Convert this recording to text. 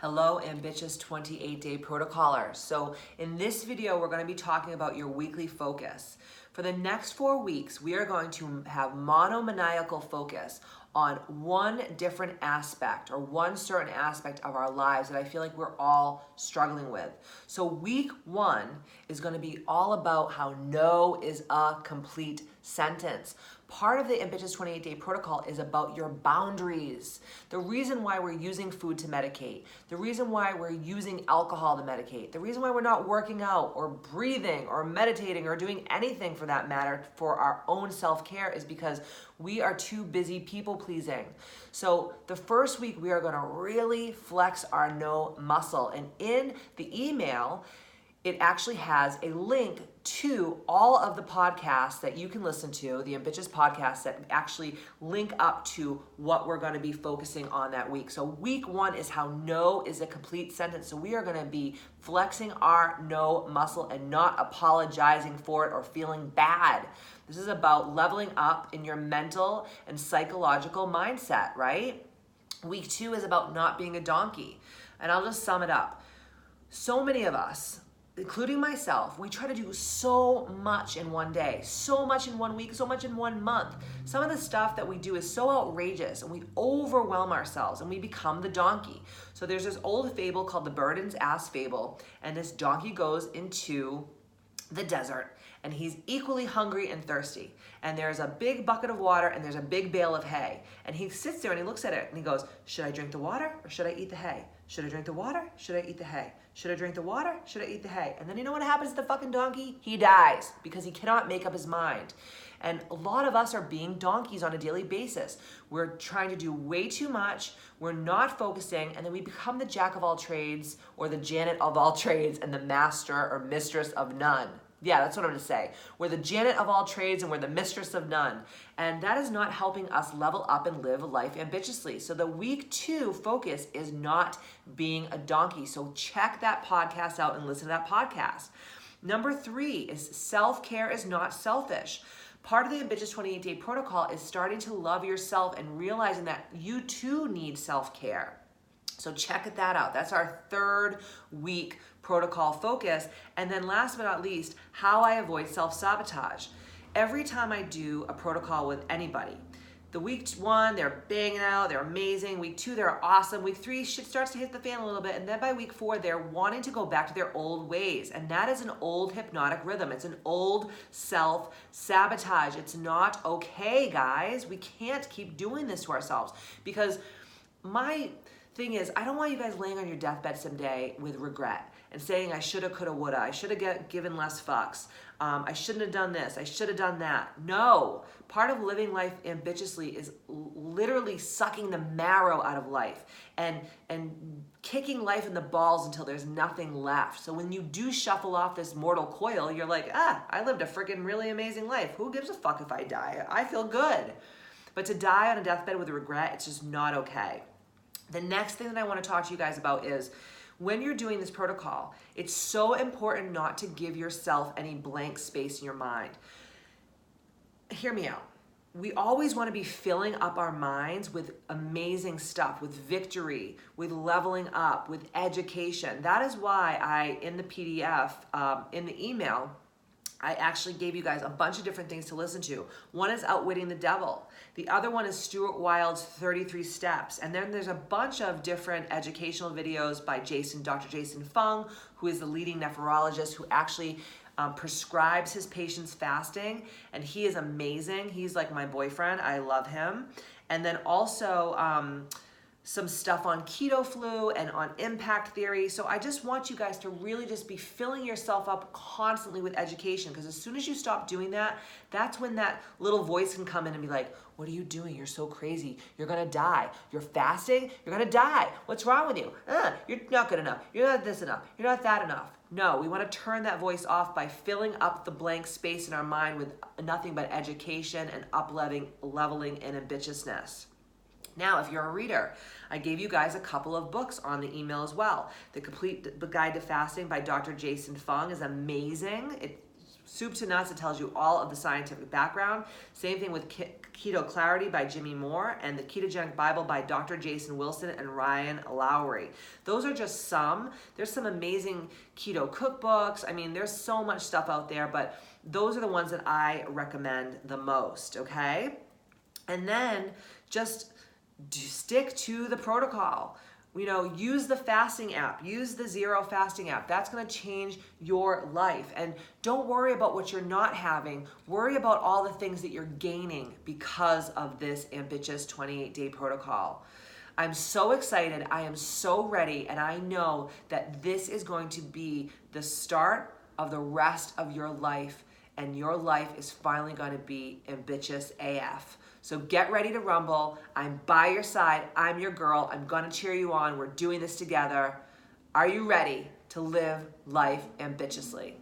Hello, ambitious 28-day protocolers. So in this video, we're going to be talking about your weekly focus. For the next 4 weeks, we are going to have monomaniacal focus on one different aspect or one certain aspect of our lives that I feel like we're all struggling with. So week 1 is going to be all about how no is a complete sentence. Part of the Ambitious 28-Day Protocol is about your boundaries. The reason why we're using food to medicate, the reason why we're using alcohol to medicate, the reason why we're not working out or breathing or meditating or doing anything for that matter for our own self-care is because we are too busy people pleasing. So the first week we are going to really flex our no muscle. And in the email, it actually has a link to all of the podcasts that you can listen to, the Ambitious podcasts that actually link up to what we're going to be focusing on that week. So week 1 is how no is a complete sentence. So we are going to be flexing our no muscle and not apologizing for it or feeling bad. This is about leveling up in your mental and psychological mindset, right? Week 2 is about not being a donkey. And I'll just sum it up. So many of us, including myself, we try to do so much in one day, so much in 1 week, so much in 1 month. Some of the stuff that we do is so outrageous and we overwhelm ourselves and we become the donkey. So there's this old fable called the bird and ass fable, and this donkey goes into the desert and he's equally hungry and thirsty. And there's a big bucket of water and there's a big bale of hay. And he sits there and he looks at it and he goes, should I drink the water or should I eat the hay? Should I drink the water? Should I eat the hay? Should I drink the water? Should I eat the hay? And then you know what happens to the fucking donkey? He dies because he cannot make up his mind. And a lot of us are being donkeys on a daily basis. We're trying to do way too much. We're not focusing. And then we become the jack of all trades or the Janet of all trades and the master or mistress of none. Yeah, that's what I'm going to say. We're the Janet of all trades and we're the mistress of none. And that is not helping us level up and live life ambitiously. So the week 2 focus is not being a donkey. So check that podcast out and listen to that podcast. Number 3 is self-care is not selfish. Part of the Ambitious 28-Day Protocol is starting to love yourself and realizing that you too need self-care. So check that out. That's our 3rd week protocol focus. And then last but not least, how I avoid self-sabotage. Every time I do a protocol with anybody, the week 1, they're banging out, they're amazing. Week 2, they're awesome. Week 3, shit starts to hit the fan a little bit. And then by week 4, they're wanting to go back to their old ways. And that is an old hypnotic rhythm. It's an old self-sabotage. It's not okay, guys. We can't keep doing this to ourselves because my thing is, I don't want you guys laying on your deathbed someday with regret and saying, I shoulda, coulda, woulda. I shoulda given less fucks. I shouldn't have done this. I should have done that. No. Part of living life ambitiously is literally sucking the marrow out of life and kicking life in the balls until there's nothing left. So when you do shuffle off this mortal coil, you're like, I lived a freaking really amazing life. Who gives a fuck if I die? I feel good. But to die on a deathbed with regret, it's just not okay. The next thing that I want to talk to you guys about is when you're doing this protocol, it's so important not to give yourself any blank space in your mind. Hear me out. We always want to be filling up our minds with amazing stuff, with victory, with leveling up, with education. That is why in the PDF, in the email, I actually gave you guys a bunch of different things to listen to. One is Outwitting the Devil. The other one is Stuart Wild's 33 Steps. And then there's a bunch of different educational videos by Dr. Jason Fung, who is the leading nephrologist who actually prescribes his patients fasting. And he is amazing. He's like my boyfriend. I love him. And then also some stuff on keto flu and on impact theory. So I just want you guys to really just be filling yourself up constantly with education, because as soon as you stop doing that, that's when that little voice can come in and be like, what are you doing? You're so crazy. You're gonna die. You're fasting. You're gonna die. What's wrong with you? You're not good enough. You're not this enough. You're not that enough. No, we want to turn that voice off by filling up the blank space in our mind with nothing but education and leveling and ambitiousness. Now, if you're a reader, I gave you guys a couple of books on the email as well. The Complete Guide to Fasting by Dr. Jason Fung is amazing. It's soup to nuts. It tells you all of the scientific background. Same thing with Keto Clarity by Jimmy Moore and the Ketogenic Bible by Dr. Jason Wilson and Ryan Lowry. Those are just some. There's some amazing keto cookbooks. I mean, there's so much stuff out there, but those are the ones that I recommend the most, okay? And then just stick to the protocol. You know, use the fasting app, use the Zero fasting app. That's gonna change your life. And don't worry about what you're not having. Worry about all the things that you're gaining because of this ambitious 28-day protocol. I'm so excited, I am so ready, and I know that this is going to be the start of the rest of your life, and your life is finally gonna be ambitious AF. So get ready to rumble. I'm by your side. I'm your girl. I'm gonna cheer you on. We're doing this together. Are you ready to live life ambitiously?